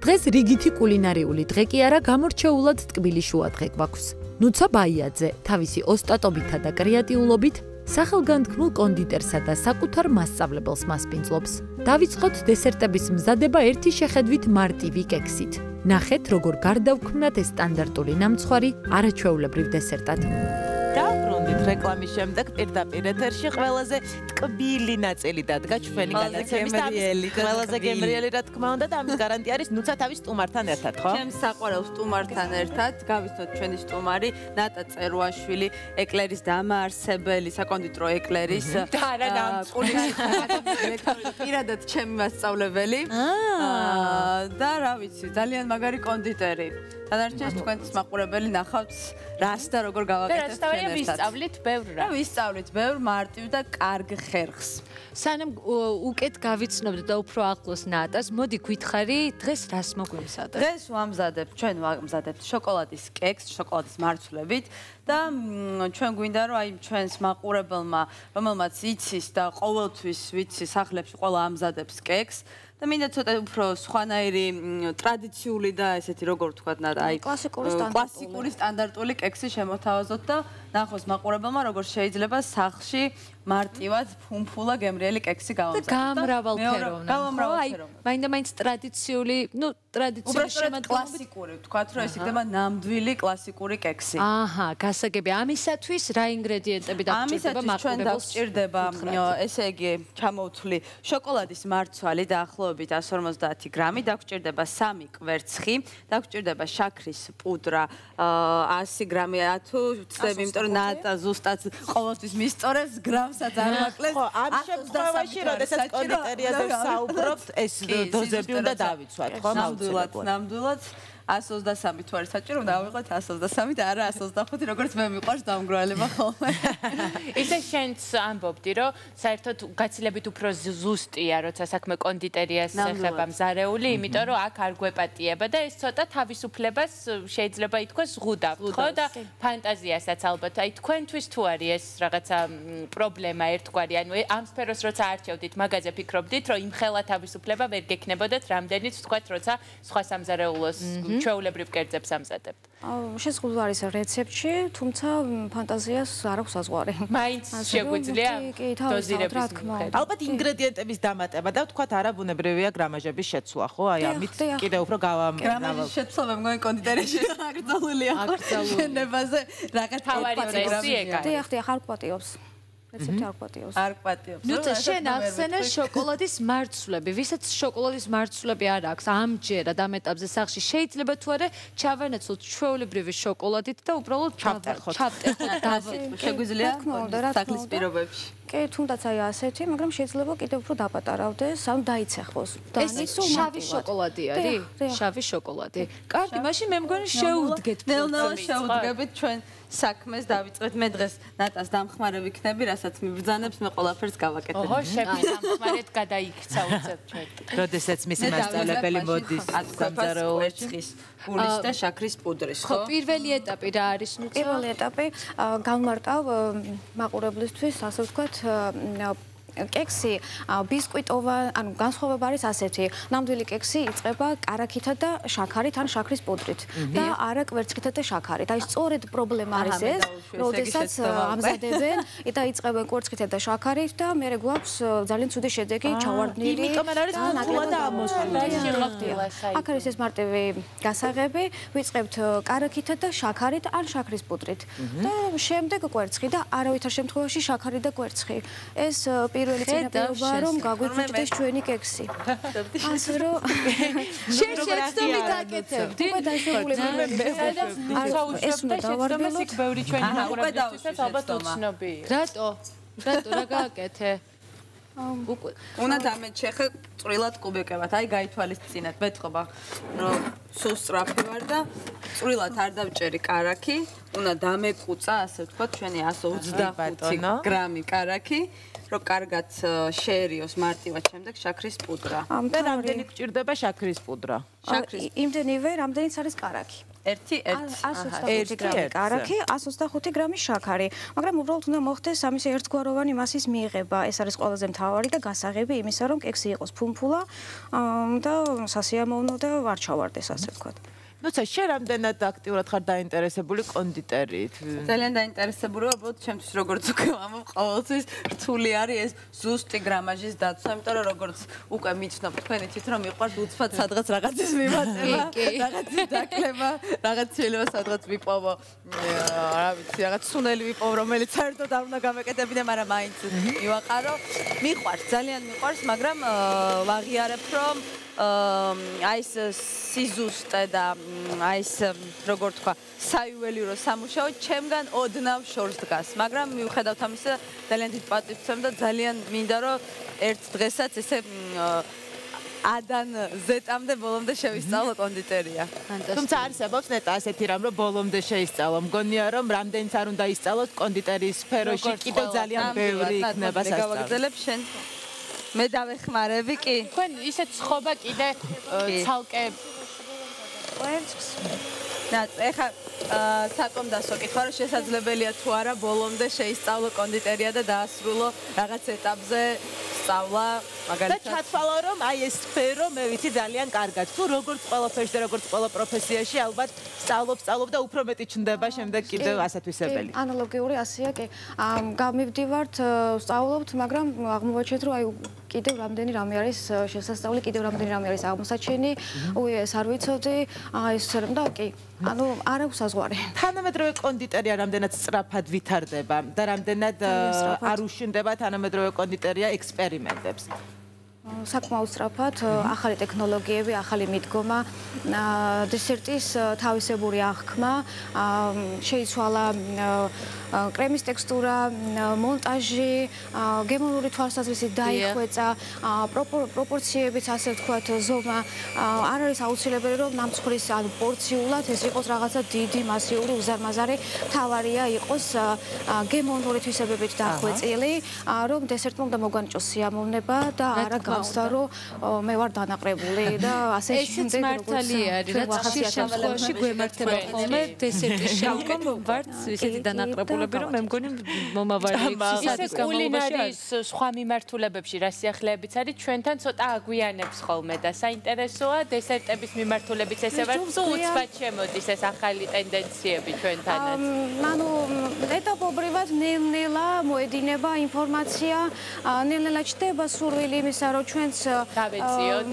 დღეს რიგითი კულინარიული დღე კი არა, გამორჩეულად ტკბილი შუადღე გვაქვს. ნუცა ბაიაძე თავისი ოსტატობითა და კრეატიულობით სახელგანთქმულ კონდიტერსა და საკუთარ მასწავლებელს მასპინძლობს. დავიწყოთ დესერტების მზადება ერთი შეხედვით მარტივი კექსით. ნახეთ, როგორ გარდავქმნათ ეს სტანდარტული ნამცხვარი არაჩვეულებრივ დესერტად. დაბრუნდით რეკლამის შემდეგ პირდაპირ ეთერში ყველაზე ტკბილი ნაწილი დადგა ჩვენი განაცემის და ყველაზე გემრიელი რა თქმა უნდა და ამის გარანტია არის ნუცა თავის სტუმართან ერთად, ხო? ჩემს საყვარელ სტუმართან ერთად გავიცნოთ ჩვენი სტუმარი ნატა წერუაშვილი, ეკლერის დამაარსებელი, საკონდიტრო ეკლერის და არა პირადად ჩემი მასწავლებელი. და რა ვიცი, ძალიან მაგარი კონდიტერი. დანარჩენს თქვენს მაყურებელი ნახავთ რას და როგორ გავაკეთებთ ჩვენ ერთად. ვისწავლით ბევრ რა. ვისწავლით ბევრ მარტივ და კარგ ხერხს. სანამ უკეთ გავიცნობთ და უფრო ახლოს ნატას, მოდი გვითხარი, დღეს რას მოგვიმზადებ? დღეს ვამზადებთ, ჩვენ ვამზადებთ შოკოლადის კექსს, შოკოლადის მარცვლებით და ჩვენ გვინდა რომ აი ჩვენს მაყურებელმა, რომელმაც იცის და ყოველთვის ვიცი სახლებში ყველა ამზადებს კექსს და მინდა ცოტა უფრო სხვანაირი ტრადიციული და ესეთი როგორ ვთქვათ, აი კლასიკური სტანდარტული კექსი შემოთავაზოთ და ნახოს მაყურებელმა როგორ შეიძლება სახლში მარტივად ფუმფულა გემრიელი კექსი გავამზადოთ. გამრავალფეროვნა. აი, მაინდა-მაინც ტრადიციული, ტრადიციული შემადგენლობით კლასიკური, ვთქვათ, რომ ეს იქნება ნამდვილი კლასიკური კექსი. აჰა, გასაგები. ამისათვის რა ინგრედიენტები დაგვჭირდება მაყურებელს? დაგვჭირდება, ესე იგი, ჩამოვთვლი შოკოლადის მარცვალი დაახლოებით 150 გრამი, დაგვჭირდება 3 კვერცხი, დაგვჭირდება შაქრის პუდრა 100 გრამი, თუ ვწდები, იმიტომ რომ ნატა ზუსტად ყოველთვის მისწორებს გრამსაც არ მაკლეს. ხო, ამ შემთხვევაში, როდესაც კონდიტერიაზე ვსაუბრობთ, ეს დოზები უნდა დავიცვათ, ხო? ნამდვილად 123 თუ არის საჭირო, უნდა ავიღოთ 123 და არა 125, როგორც მე მიყვარს დამგროელება ხოლმე. ისე შენც ამბობდი, რომ საერთოდ გაცილებით უფრო ზუსტია, როცა საქმე კონდიტერიას ეხება მზარეული, იმიტომ რომ აქ არ გვეპატიება და ეს ცოტა თავისუფლებას შეიძლება ითქვას ზღუდავთ, ხო? და ფანტაზიასაც ალბათ. აი თქვენთვის თუ არის ეს რაღაცა პრობლემა ერთგვარი, ანუ ამ სფეროს როცა არჩევდით, მაგაზე ფიქრობდით, რომ იმხელა თავისუფლება ვერ გექნებოდეთ, რამდენიც ვთქვათ, როცა სხვა სამზარეულოს ჩვეულებრივ კერძებს ამზადებთ. შეზღუდვა არის რეცეპტში, თუმცა ფანტაზიას არ აქვს საზღვარი. მაინც შეგვიძლია დოზირების მიხედვით. ალბათ ინგრედიენტების დამატება და ვთქვათ არაბუნებრივია გრამაჟების შეცვლა, ხო? აი ამით კიდევ უფრო გრამაჟის შეცვლა მე მგონი კონდიტერიაში აკრძალულია. შენებაზე რაღაც თავარი წესი ეგა. დიახ, არ გვპატიობს. რეცეპტი არ გვპატიობს. არ გვპატიობს. ნუ შენ ახსენე შოკოლადის მარცვლები, ვისაც შოკოლადის მარცვლები არ აქვს ამჯერად ამ ეტაპზე სახლში შეიძლება თუ არა ჩავანაცვლოთ ჩვეულებრივი შოკოლადით და უბრალოდ ჩავტერხოთ. შეგვიძლია სახლის პირობებში. კი, თუნდაც აი ასეთი, მაგრამ შეიძლება კიდევ უფრო დაპატარავდეს, ანუ დაიცეხოს. ეს შავი შოკოლადი არის? შავი შოკოლადი. კარგი, მაშინ მე მგონი შევუდგეთ. ნელ-ნელა შევუდგებით ჩვენ საქმეს დავიწყეთ. მე დღეს ნატას დამხმარე ვიქნები, რასაც მიბრძანებს, მე ყველაფერს გავაკეთებ. ოჰო, შეფის დამხმარეთ გადაიქცა უცებ ჩვენ. როდესაც მისი მასწავლებელი მოდის სამზარეულოში გულის და შაქრის პუდრის, ხო? ხო, პირველი ეტაპი რა არის? ნუ პირველი ეტაპი განმარტავ მაყურებლისთვის, ასე ვთქვათ, კექსი ბისკვიტოვან, ანუ განსხვავება არის ასეთი. ნამდვილი კექსი იწყება კარაქითა და შაქარით ან შაქრის პუდრით და არა კვერცხითა და შაქარით. აი სწორედ პრობლემა არის ეს, როდესაც ამზადებენ და იწყებენ კვერცხითა და შაქარით და მერე გვაქვს ძალიან ცუდი შედეგი, ჩავარდნილი. იმიტომ არის ნაკლად და ამოსული. აქ არის ეს მარტივი გასაღები, ვიწყებთ კარაქითა და შაქარით ან შაქრის პუდრით და შემდეგ კვერცხი და არავითარ შემთხვევაში შაქარი და კვერცხი. ეს პირველი წინაპირობა რომ გაგვიგვიჭდეს ჩვენი კექსი. ასე რომ შეშეცდომი დაკეთებდი. უკვე დაიშოვებული ეს უნდა დავარდნილოთ. ბევრი ჩვენი მაყურებლისთვისაც ალბათ უცნობი. რატო რა გააკეთე? უნდა დამეჩეხე წვრილად კუბიკებად. აი გაითვალისწინეთ, მეთქობა რომ სულ სწრაფი ვარ და წვრილად არ დავჭერი კარაქი, უნდა დამეკუცა, ასე ვთქვათ, ჩვენი 125 გრამი კარაქი. რომ კარგად შეერიოს მარტივად შემდეგ შაქრის პუდრა. და რამდენი გჭირდება შაქრის პუდრა? იმდენივე, რამდენიც არის კარაქი. 125 გრამი კარაქი, 125 გრამი შაქარი. მაგრამ უბრალოდ უნდა მოხდეს ამის ერთგვაროვანი მასის მიღება. ეს არის ყველაზე მთავარი და გასაღები იმისა, რომ კექსი იყოს ფუმფულა და სასიამოვნო და არ ჩავარდეს, ასე ვთქვათ. ნუცა, შენ რამდენად აქტიურად ხარ დაინტერესებული კონდიტერიით? ძალიან დაინტერესებული ვარ, უბრალოდ ჩემთვის როგორც უკვე ამბობ, ყოველთვის რთული არის ეს ზუსტი გრამაჟის დაცვა, იმიტომ რომ როგორც უკვე მიცნობ, თქვენ იცით რომ მიყვარს უცბად სადღაც რაღაცის მიმატება, რაღაცის დაკლება, რაღაც შეიძლება სადღაც ვიპოვო, რა ვიცი, რაღაც სუნელი ვიპოვო, რომელიც საერთოდ არ უნდა გამეკეთებინე, მაგრამ მაინც მივაყარო. მიყვარს, ძალიან მიყვარს, მაგრამ ვაღიარებ რომ აი ეს სიზუსტე და აი ეს როგორ თქვა საიუველირო სამუშაო ჩემგან ოდნავ შორს დგას, მაგრამ მიუხედავად ამისა ძალიან დიდ პატივს ვცემ და ძალიან მინდა რომ ერთ დღესაც ესე ადან ზეტამდე ბოლომდე შევისწავლო კონდიტერია. თუმცა არსებობს ნეტა ასეთი რამ რომ ბოლომდე შეისწავლო. მგონია რომ რამდენიც არ უნდა ისწავლოთ კონდიტერიის სფეროში კიდევ ძალიან ბევრი იქნება სასწავლო. გავაგრძელებ შენ მე დავეხმარები კი. თქვენ ისეთ სხობა კიდე ცალკე ყვერცხს ეხა საკომდასო კითხვა რომ შესაძლებელია თუ არა ბოლომდე შეისწავლო კონდიტერია და დაასრულო რაღაც ეტაპზე სწავლა მაგალითად. და ჩათვალო რომ აი ეს სფერო მე ვიცი ძალიან კარგად. თუ როგორც ყველაფერში და როგორც ყველა პროფესიაში ალბათ სწავლობ და უფრო მეტი ჩნდება შემდეგ კიდევ ასათვისებელი. ანალოგიური ასეა კი. გამივდივართ, ვსწავლობთ, მაგრამ აღმოვაჩინეთ რომ აი კიდევ რამდენი რამე არის შესასწავლი, კიდევ რამდენი რამე არის აღმოსაჩენი, ეს არ ვიცოდი, ეს და კი. ანუ არ აქვს საზღვარი. თანამედროვე კონდიტერია რამდენად სწრაფად ვითარდება და რამდენად არ უშინდება თანამედროვე კონდიტერია ექსპერიმენტებს. საკმაოდ სწრაფად, ახალი ტექნოლოგიები, ახალი მიდგომა, დესერტის თავისებური აღქმა, შეიცვალა კრემის ტექსტურა, მონტაჟი, გემოვნური თვალსაზრისით დაიხვეწა, პროპორციებიც ასე ვთქვათ, ზომა, არ არის აუცილებელი რომ ნამცხვრის ან პორციულად ეს იყოს რაღაცა დიდი, მასიური, უზარმაზარი, თავარია იყოს გემოვნური თვისებებით დახვეწილი, რომ დესერტმა უნდა მოგვანიჭოს სიამოვნება და არა გავსდა რომ მე ვარ დანაყრებული და ასე შემდეგ როგორც მართალია არის, რაც ხშირ შემთხვევაში გვემართება ხოლმე დესერტის შალკომ ვართ ისეთი დანაყრებული რომ მე მგონი მომავალი ისე კულინარიის სხვა მიმართულებებში რა სიახლეებიც არის ჩვენთან ცოტა აგვიანებს ხოლმე და საინტერესოა დესერტების მიმართულებიც ესე ვარ თუ უცბად შემოდის ეს ახალი ტენდენციები ჩვენთანაც. ანუ ეტაპობრივად ნელ-ნელა მოედინება ინფორმაცია, ნელ-ნელა ჩდება სურვილი იმისა რომ ჩვენც დავეციოთ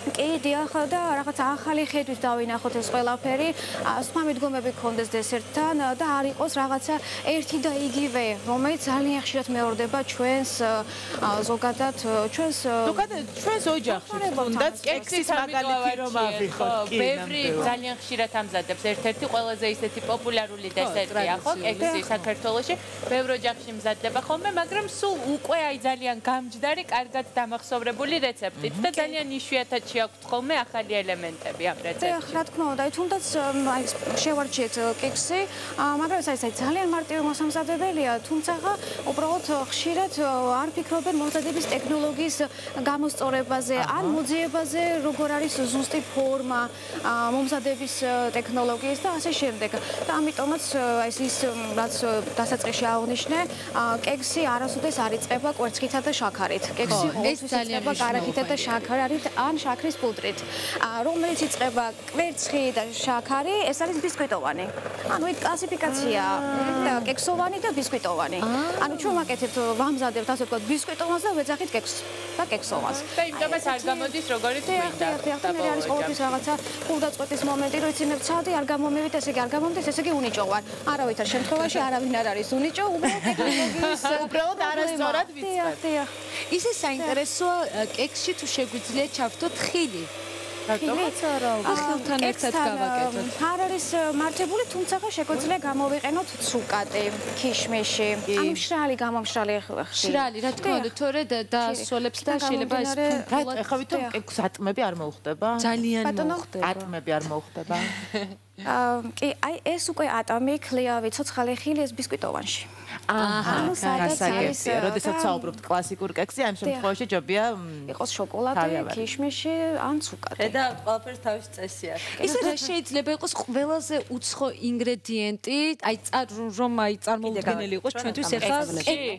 კი დიახ და რაღაც ახალი ხედვით დავინახოთ ეს ყველაფერი, სხვა მიდგომები გქონდეს დესერტთან და არ იყოს რაღაცა ერთი და იგივე, რომელიც ძალიან ხშირად მეორდება ჩვენს ზოგადად ჩვენს ოჯახში თუნდაც კექსის მაგალითი რომ ავიღოთ. ბევრი ძალიან ხშირად ამზადებს ერთ-ერთი ყველაზე ისეთი პოპულარული დესერტია ხო კექსი საქართველოში, ბევრ ოჯახში მზადდება ხოლმე, მაგრამ სულ უკვე აი ძალიან გამჯდარი, კარგად დამახსოვრებული რეცეპტით და ძალიან იშვიათად შეაქვთ ხოლმე ახალი ელემენტები ამ რეცეპტში. რა თქმა უნდა, თუნდაც აი შევარჩიეთ კექსი, მაგრამ ეს არის ძალიან მარტივი მოსამზადებელია, თუმცა უბრალოდ ხშირად არ ფიქრობენ მომზადების ტექნოლოგიის გამოსწორებაზე, ან მოძიებაზე, როგორ არის ზუსტი ფორმა მომზადების ტექნოლოგიის და ასე შემდეგ. და ამიტომაც ეს ის რაც დასაწყისში აღნიშნე, კექსი არასოდეს არ იწყება კვერცხითა და შაქარით. კექსი ყოველთვის იწყება კარაქითა და შაქარით ან შაქრის პუდრით. რომელიც იწყება კვერცხი და შაქარი, ეს არის ბისკვიტოვანი. ანუ ეს კლასიფიკაცია კექსოვანი და ბისკვიტოვანი. ანუ ჩვენ ვაკეთებთ ვამზადებთ ასე ვთქვათ ბისკვიტოვანს და ვეძახით კექსს და კექსოვანს. და იმიტომაც არ გამოდის როგორი გვინდა. და არის ყოველთვის რაღაცა ხურდაწყვეტის მომენტი, რომ იცი მე ვცადი, არ გამომივით, ესე იგი არ გამომდის, ესე იგი უნიჭო ვარ. არავითარ შემთხვევაში არავინ არ არის უნიჭო, უბრალოდ ტექნოლოგიის უბრალოდ არასწორად ვიწყებ. ისე საინტერესოა კექსში თუ შეგვიძლია ჩავთოთ ხილი. რატომაც არა? ხილთან ერთად გავაკეთოთ. არ არის მართებული, თუმცა შეგვიძლია გამოვიყენოთ ცუკატი, ქიშმიში, ანუ მშრალი გამომშრალი მშრალი, რა თქმა უნდა, თორე დასვოლებს და შეიძლება ეს ფულად ეხა ვითომ კექს ატმები არ მოუხდება? ძალიან მოხდება. ატმები არ მოუხდება? კი, აი ეს უკვე ატამი, ქლიავი, ცოცხალი ხილი ეს ბისკვიტოვანში. ანუ სადაც არის როდესაც საუბრობთ კლასიკურ კექსზე, ამ შემთხვევაში ჯობია იყოს შოკოლადი, ქიშმიში ან ცუკატი. და ყველაფერს თავის წესი აქვს. ისე შეიძლება იყოს ყველაზე უცხო ინგრედიენტი, რომ წარმოუდგენელი იყოს ჩვენთვის ახლა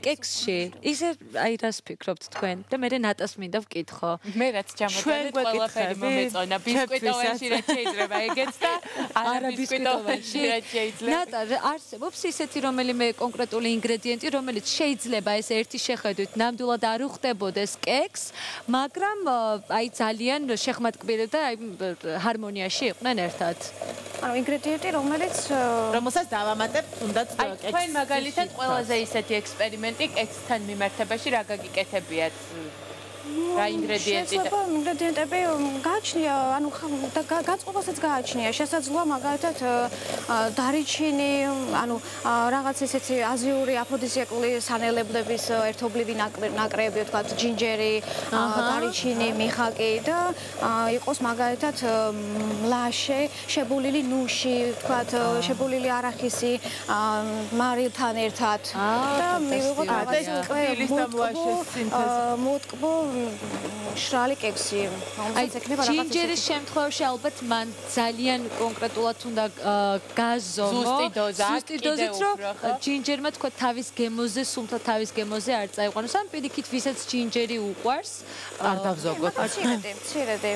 კექსში. ისე რას ფიქრობთ თქვენ? და მე ნატას მინდა ვკითხო. მე რაც ჩამოგვიდეთ ყველაფერი მომეწონა. ბისკვიტოვანში რაც შეიძლება ეგეც და არა ბისკვიტოვანში რაც შეიძლება. ნატა არსებობს ისეთი რომელიმე კონკრეტული ინგრედიენტი, რომელიც შეიძლება ეს ერთი შეხედვით ნამდვილად არ უხდებოდეს კექს, მაგრამ აი ძალიან შეხმატკბილი და აი ჰარმონიაში იყვნენ ერთად. ანუ ინგრედიენტი, რომელსაც დავამატებთ თუნდაც კექსს. თქვენ მაგალითად ყველაზე ისეთი ექსპერიმენტი კექსთან მიმართებაში რა გაგიკეთებიათ? რა ინგრედიენტი? ინგრედიენტები გააჩნია, ანუ გაწყობასაც გააჩნია. შესაძლოა მაგალითად დარიჩინი, ანუ რაღაც ისეთი აზიური აფროდიზიაკული სანელებლების ერთობლივი ნაკრები, თქვა ჯინჯერი, დარიჩინი, მიხაკი და იყოს მაგალითად მლაშე, შებულილი ნუში, თქვა შებულილი არახისი, მარილთან ერთად და მივიღოთ მოტკბო შრალი კექსი. ჯინჯერის შემთხვევაში ალბათ მან ძალიან კონკრეტულად უნდა გაზომო. ზუსტი დოზით, რომ ჯინჯერმა თქვა თავის გემოზე, სულთა თავის გემოზე არ წაიყვანოს. ან პირიქით, ვისაც ჯინჯერი უყვარს, არ დავზოგოთ. მცირედი.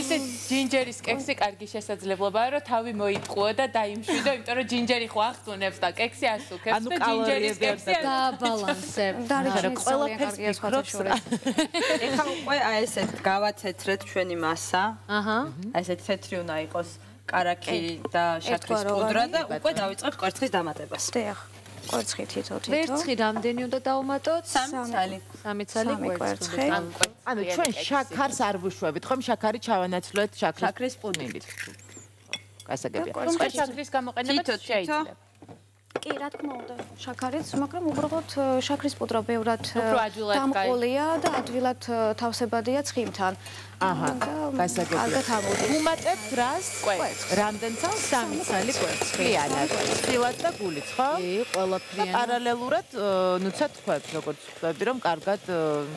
ისე ჯინჯერის კექსი კარგი შესაძლებლობაა, რომ თავი მოიტყუო და დაიმშვიდო, იმიტომ რომ ჯინჯერი ხო ახსუნებს და კექსი ასუქებს და ჯინჯერის კექსი დაბალანსებ. დარიჩინი ძალიან კარგია სხვადასხვა. ეხლა უკვე აი ესეთ გავაცეცრეთ ჩვენი მასა. აი ესეთ თეთრი უნდა იყოს კარაქი და შაქრის პუდრა და უკვე დავიწყებთ კვერცხის დამატებას. დიახ. კვერცხი თითო-თითო. ვერცხი რამდენი უნდა დავუმატოთ? 3 ცალი. 3 ცალი კვერცხი. ანუ ჩვენ შაქარს არ ვუშვებით, ხომ შაქარი ჩავანაცვლეთ შაქრის პუდრით. გასაგებია. შაქრის გამოყენებაც შეიძლება. კი, რა თქმა უნდა, შაქარიც, მაგრამ უბრალოდ შაქრის პუდრა ბევრად ადვილად დამყოლია და ადვილად თავსებადია ცხიმთან. გასაგებია. უმატებთ რას? კვერცხს. რამდენ ცალს? 3 ცალი კვერცხი. სილად და გულიც, ხო? კი, ყველაფრიანი. პარალელურად ნუცად ხვევთ, როგორც ხვდები, რომ კარგად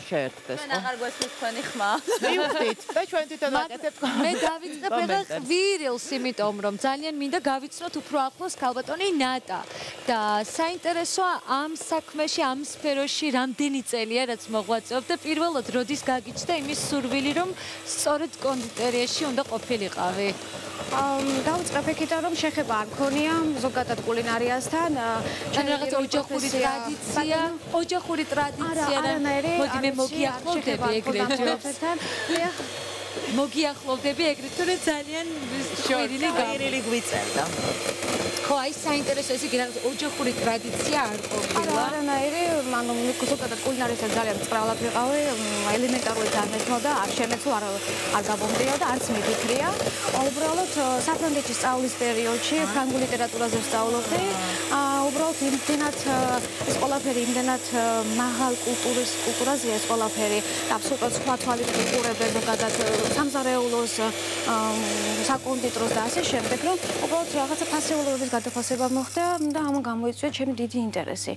შეერთდეს, ხო? მან აღარ გვესმის თქვენი ხმა. მივხვდით და ჩვენ თვითონ ვაკეთებთ. მე დავიწყებ ახლა ღვირილს, იმიტომ რომ ძალიან მინდა გავიცნოთ უფრო ახლოს ქალბატონი ნატა. და საინტერესოა ამ საქმეში, ამ სფეროში რამდენი წელია რაც მოღვაწეობ და პირველად როდის გაგიჩნდა იმის სურვილი რომ სწორედ კონდიტერიაში უნდა ყოფილიყავი. დავიწყებ იქიდან რომ შეხება არ მქონია ზოგადად კულინარიასთან. ჩვენ რაღაც ოჯახური ტრადიცია, მოდი მე მოგიახლოვდები ეგრეთო. მოგიახლოვდები ეგრეთო, რომ ძალიან შვერილი გვიწერდა. ხო, აი საინტერესო ეს იგი რაღაც ოჯახური ტრადიცია არ ყოფილა. არანაირი, ანუ ზოგადად კულინარიასთან ძალიან სწრაფად ვიყავი, ელემენტარული განმეცნო და არ შემეცო, არ გამომდია და არც მიფიქრია. უბრალოდ საფრანგეთში სწავლის პერიოდში ფრანგულ ლიტერატურაზე ვსწავლობდი. უბრალოდ იმდენად ეს ყველაფერი იმდენად მაღალ კულტურაზეა ეს ყველაფერი და აბსოლუტურად სხვა თვალით ვიყურებენ ზოგადად სამზარეულოს, საკონდიტროს და ასე შემდეგ, რომ უბრალოდ რაღაცა ფასეულობების გადაფასება მოხდა და ამან გამოიწვია ჩემი დიდი ინტერესი.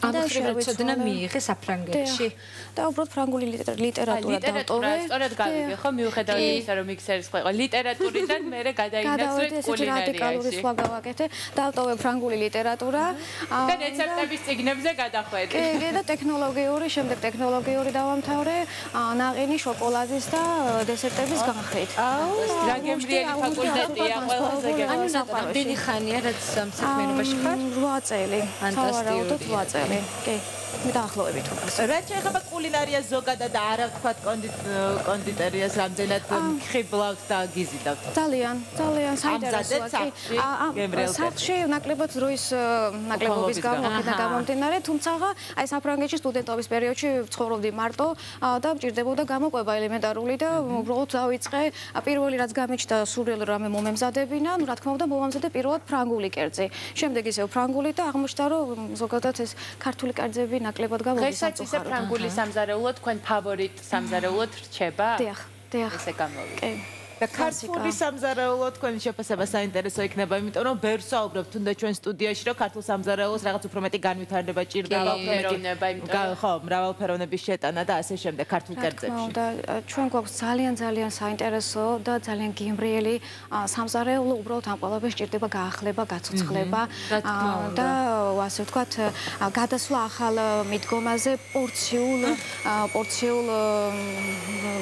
ამ ხრივეცოდნა მიიღე საფრანგეთში და უბრალოდ ფრანგული ლიტერატურა დავტოვე. სწორად გავიგე, ხო, მიუხედავად იმისა, რომ მიქსერის ხო იყო ლიტერატურიდან მერე გადაინაცვლეთ კულინარიაში. სხვა გავაკეთე, დავტოვე ფრანგული ლიტერატურა და რეცეპტების წიგნებზე გადახვედი. კი, და შემდეგ ტექნოლოგიური დავამთავრე, ნაყინი, შოკოლადის და დესერტების განხრით. რა გემრიელი ფაკულტეტია, ყველაზე გემრიელი. ანუ რამდენი ხანია რაც სამწუხაროში ხარ? 8 წელი. ფანტასტიკური. 8 წელი. კი. მე დაახლოებით ვთქვას. რაც შეეხება კულინარიას ზოგადად და არა ვთქვათ კონდიტერიას რამდენად ხიბლავთ და გიზიდავთ. ძალიან საინტერესოა. სახლში ნაკლებად დროის ნაკლებობის გამო აქედან გამომდინარე, თუმცა აი საფრანგეთში სტუდენტობის პერიოდში ვცხოვრობდი მარტო და მჭირდებოდა გამოყვება ელემენტარული და უბრალოდ დავიწყე პირველი რაც გამიჩნდა სურვილი რამე მომემზადებინა, რა თქმა უნდა მომამზადე პირველად ფრანგული კერძი. შემდეგ ისევ ფრანგული და აღმოჩნდა რომ ზოგადად ეს ქართული კერძები ნაკლებად გამოვიდა. დღესაც ისე ფრანგული სამზარეულო თქვენ ფავორიტ სამზარეულოდ რჩება? დიახ. ესე გამოვიდა. კი. და ქართული სამზარეულო თქვენი შეფასება საინტერესო იქნება, იმიტომ რომ ბევრს ვაუბრობ თუნდაც ჩვენ სტუდიაში, რომ ქართულ სამზარეულოს რაღაც უფრო მეტი განვითარება ჭირდება, ხო, მრავალფეროვნების შეტანა და ასე შემდეგ ქართულ კერძებში. და ჩვენ გვაქვს ძალიან საინტერესო და ძალიან გემრიელი სამზარეულო, უბრალოდ ამ ყველაფერს ჭირდება გაახლება, გაცოცხლება და ასე ვთქვათ, გადასვლა ახალ მიდგომაზე, პორციულ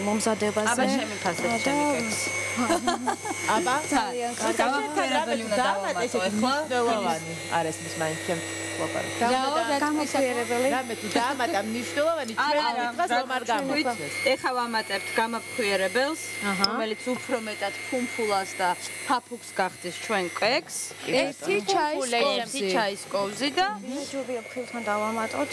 მომზადებაზე. აბა შემიფასებ ჩემი კექსი. აბა ძალიან გამაკვირებელი უნდა დავამატო ახლა. არ ესმის მაინც ჩემ ლაპარაკს. გამაკვირებელი. რამე თუ დაამატა მნიშვნელოვანი ჩვენ დღეს რომ არ გამოიწეს. ეხლა ვამატებთ გამაკვირებელს, რომელიც უფრო მეტად ფუმფულას და ფაფუქს გახდის ჩვენ კექს. ერთი ჩაის კოვზი და მეჯობია ფქვილთან დავამატოთ.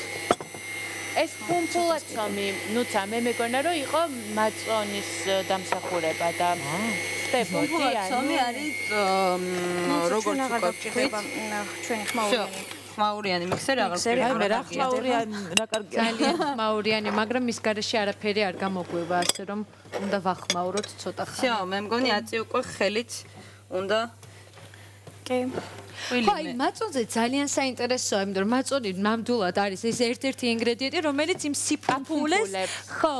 ეს ფუმფულაცომი, ნუცა მე მეგონა რომ იყო მაწონის დამსახურება და ხდებოდი ფუმფულაცომი არის როგორც ვქოთ ჩვენი ხმაურიანი. ხმაურიანი მიქსერი აღარ მე რა ხმაურიანი რა კარგი ძალიან ხმაურიანი, მაგრამ მის გარეშე არაფერი არ გამოგვება, ასე რომ უნდა ვახმაუროთ ცოტა ხანი. всё, მე მგონი აწი უკვე ხელით უნდა კი. ხო, აი მაწონზე ძალიან საინტერესოა, იმიტომ რომ მაწონი ნამდვილად არის ეს ერთ-ერთი ინგრედიენტი, რომელიც იმ სიფუმფულეს ხო,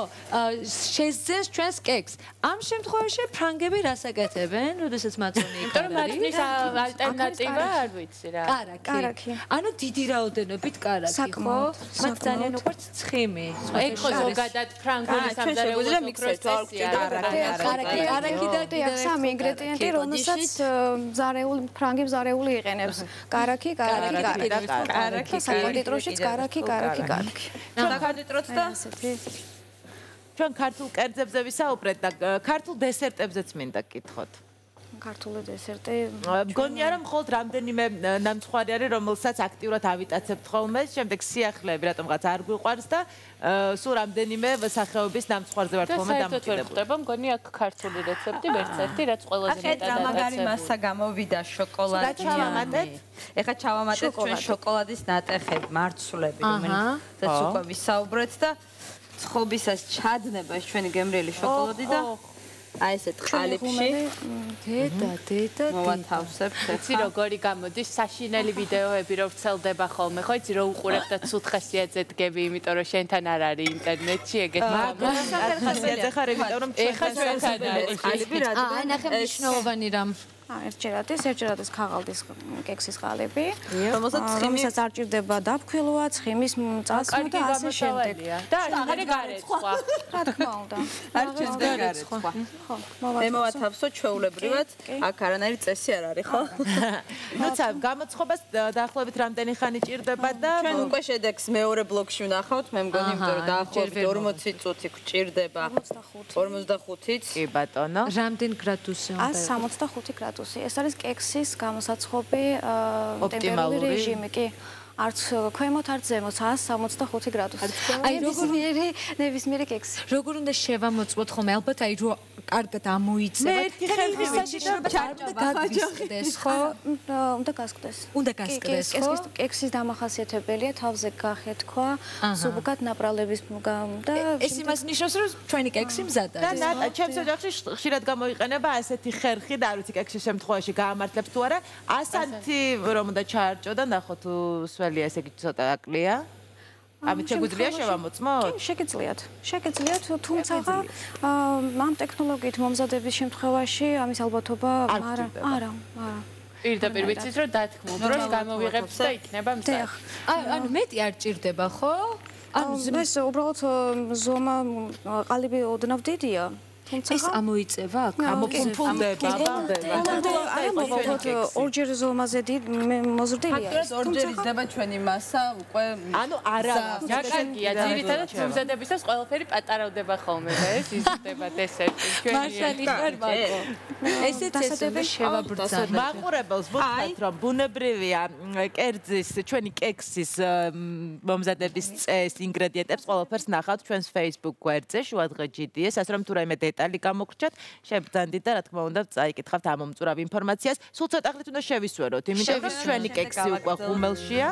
შეძენს ჩვენს კექს. ამ შემთხვევაში ფრანგები რას აკეთებენ, როდესაც მაწონი იქ არის? იმიტომ რომ მაწნის ალტერნატივა არ ვიცი რა. კარაკი. ანუ დიდი რაოდენობით კარაკი, ხო? მათ ძალიან უყვართ ცხიმი. ეგ ხო ზოგადად ფრანგული სამზარეულოს უფრო წესია. კარაკი და სამი ინგრედიენტი, რომელსაც ფრანგი მზარეული იყენებს. კარაკი. საკონდიტროშიც კარაკი. საკონდიტროც და ჩვენ ქართულ კერძებზე ვისაუბრეთ და ქართულ დესერტებზეც მინდა გკითხოთ. ქართული დესერტი. მგონია რომ მხოლოდ რამდენიმე ნამცხვარი არის, რომელსაც აქტიურად ავიტაცებთ ხოლმე, შემდეგ სიახლეები რატომღაც არ გვიყვარს და სულ რამდენიმე სახეობის ნამცხვარზე ვართ ხოლმე დამოკიდებული. ხდება, მგონი აქ ქართული რეცეპტი ვერც ერთი, რაც ყველაზე ახეთ რა მაგარი მასა გამოვიდა შოკოლადი. რა ჩავამატეთ? ეხლა ჩავამატეთ ჩვენ შოკოლადის ნატეხები, მარცვლები, რომელზეც უკვე ვისაუბრეთ და ცხობისას ჩადნება ეს ჩვენი გემრიელი შოკოლადი და აი ესეთ ყალიბში დედა მოვათავსებთ. იცი როგორი გამოდის საშინელი ვიდეოები რო ვრცელდება ხოლმე, ხო იცი რო უყურებ და ცუდ ხასიათზე დგები, იმიტომ რომ შენთან არ არის ინტერნეტში ეგეთ მაგას არ ხასიათზე ხარ, იმიტომ რომ ეხა ჩვენთან არის ყალიბი რა აი ნახე მნიშვნელოვანი რამ. ერთჯერადის ქაღალდის კექსის ყალიბი, რომელსაც არ ჭირდება დაფქვილოა, ცხიმის წასვლა და ასე შემდეგ. და არ გარეცხვა. რა თქმა უნდა. არ ჭირდება გარეცხვა. ხო, მე მოვათავსო ჩვეულებრივად, აქ არანაირი წესი არ არის, ხო? ნუცა გამოცხობას დაახლოებით რამდენი ხანი ჭირდება და ჩვენ უკვე შედეგს მეორე ბლოკში ვნახავთ, მე მგონი, იმიტომ რომ დაახლოებით 40 წუთი გჭირდება. 45-ით. კი ბატონო. რამდენ გრადუსზე უნდა იყოს? 165 გრადუსი. ეს არის კექსის გამოსაცხობი ტემპერატურის რეჟიმი, კი. არც ქვემოთ, არც ზემოთ, 165 გრადუსი. აი ნებისმიერი კექსი. როგორ უნდა შევამოწმოთ ხოლმე? ალბათ აი რო კარგად ამოიწევა. მე ერთი ხელში გაგისყდეს, ხო? უნდა გასკდეს. უნდა გასკდეს, ხო? კექსის დამახასიათებელია თავზე გახეთქვა, სუბუქად ნაპრალების და ეს იმას ნიშნავს, რომ ჩვენი კექსი მზად არის. და ჩემს ოჯახში ხშირად გამოიყენება ასეთი ხერხი და არ ვიცი კექსის შემთხვევაში გაამართლებს თუ არა, ასანთი რომ უნდა ჩაარჭო და ნახო თუ სველია, ესე იგი ცოტა აკლია. ამით შეგვიძლია შევამოწმოთ? კი, შეგიძლიათ, თუმცა ამ ტექნოლოგიით მომზადების შემთხვევაში ამის ალბათობა არა. პირდაპირ ვიცით რომ დათქმულ დროს გამოვიღებთ და იქნება მზად. ანუ მეტი არ ჭირდება, ხო? ანუ ეს უბრალოდ ზომა ყალიბი ოდნავ დიდია. ეს ამოიწევა აქ? ამოფუმფულდება. არა, მოკლედ ორჯერ ზომაზე მოზრდილია. ფაქტობრივად ორჯერ იზრდება ჩვენი მასა უკვე ანუ არა. რა კარგია, ძირითადად მომზადებისას ყველაფერი პატარავდება ხოლმე და ეს იზრდება დესერტი. მართალი ხარ ბაკო. ესეც უნდა შევაბრძანოთ. მაყურებელს ვუხმობთ რომ ბუნებრივია კერძის ჩვენი კექსის მომზადების წეს ინგრედიენტებს ყველაფერს ნახავთ ჩვენს Facebook გვერდზე შუადღე GDS, ასე რომ თუ რაიმე დეტალი გამოგრჩათ, შევბრძანდით და რა თქმა უნდა წაიკითხავთ ამ მომწურავ ინფორმაციას. სულ ცოტა ხნით უნდა შევისვეროთ, იმიტომ რომ ჩვენი კექსი უკვე ღუმელშია.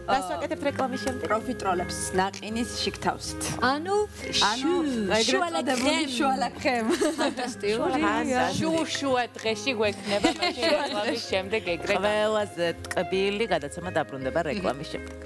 რას ვაკეთებთ რეკლამის შემდეგ? პროფიტროლებს ნაყინის შიგთავსით. ანუ შუალა კრემ. ფანტასტიკური. შუა დღეში გვექნება მაშინ რეკლამის შემდეგ ეგრე. ყველაზე ტკბილი გადაცემა დაბრუნდება რეკლამის შემდეგ.